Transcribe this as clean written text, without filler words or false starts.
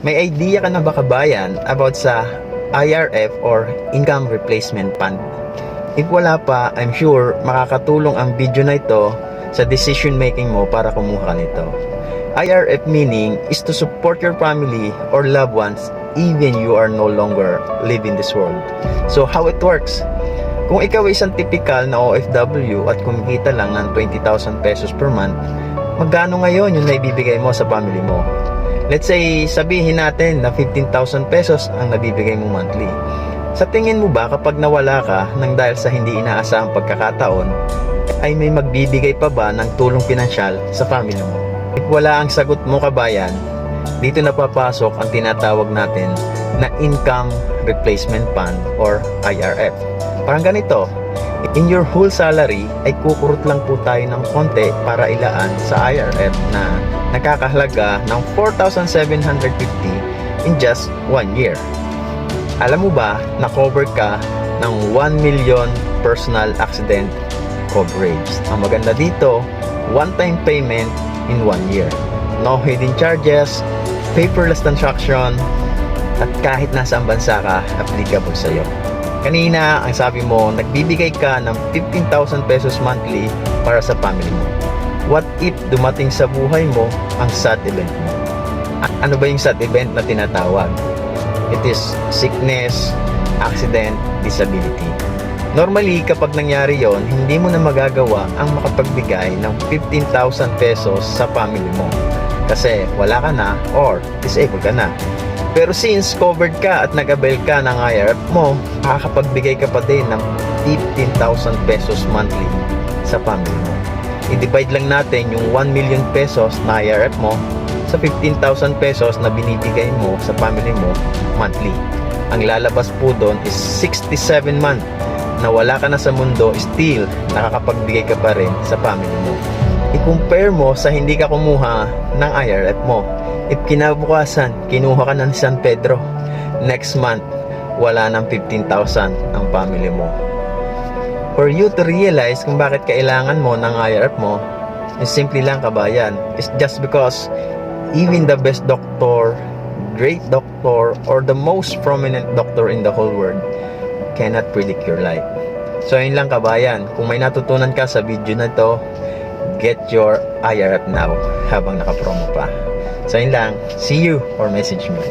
May idea ka na ba kabayan about sa IRF or Income Replacement Fund? If wala pa, I'm sure makakatulong ang video na ito sa decision making mo para kumuha ka nito. IRF meaning is to support your family or loved ones even you are no longer living this world. So how it works? Kung ikaw ay isang typical na OFW at kumikita lang ng 20,000 pesos per month, magkano ngayon yung naibibigay mo sa family mo? Let's say, sabihin natin na 15,000 pesos ang nabibigay mo monthly. Sa tingin mo ba kapag nawala ka nang dahil sa hindi inaasahang pagkakataon, ay may magbibigay pa ba ng tulong pinansyal sa family mo? If wala ang sagot mo kabayan, dito na papasok ang tinatawag natin na Income Replacement Fund or IRF. Parang ganito, in your whole salary ay kukurot lang po tayo ng konti para ilaan sa IRF na nakakahalaga ng 4,750 in just 1 year. Alam mo ba na cover ka ng 1 million personal accident coverage? Ang maganda dito, one-time payment in 1 year. No hidden charges, paperless transaction, at kahit nasaan bansa ka, applicable sa iyo. Kanina, ang sabi mo, nagbibigay ka ng 15,000 pesos monthly para sa family mo. What if dumating sa buhay mo ang sad event mo? Ano ba yung sad event na tinatawag? It is sickness, accident, disability. Normally, kapag nangyari yon, hindi mo na magagawa ang makapagbigay ng 15,000 pesos sa family mo. Kasi wala ka na or disabled ka na. Pero since covered ka at nag-avail ka ng IRF mo, makakapagbigay ka pa din ng 15,000 pesos monthly sa family mo. I-divide lang natin yung 1 million pesos na IRF mo sa 15,000 pesos na binibigay mo sa family mo monthly. Ang lalabas po doon is 67 months na wala ka na sa mundo, still nakakapagbigay ka pa rin sa family mo. I-compare mo sa hindi ka kumuha ng IRF mo. If kinabukasan, kinuha ka ng San Pedro, next month, wala ng 15,000 ang family mo. For you to realize kung bakit kailangan mo ng IRF mo, is simply lang kabayan. It's just because even the best doctor, great doctor, or the most prominent doctor in the whole world cannot predict your life. So yun lang kabayan, kung may natutunan ka sa video na to, get your IRF now habang nakapromo pa. So yun lang, see you or message me.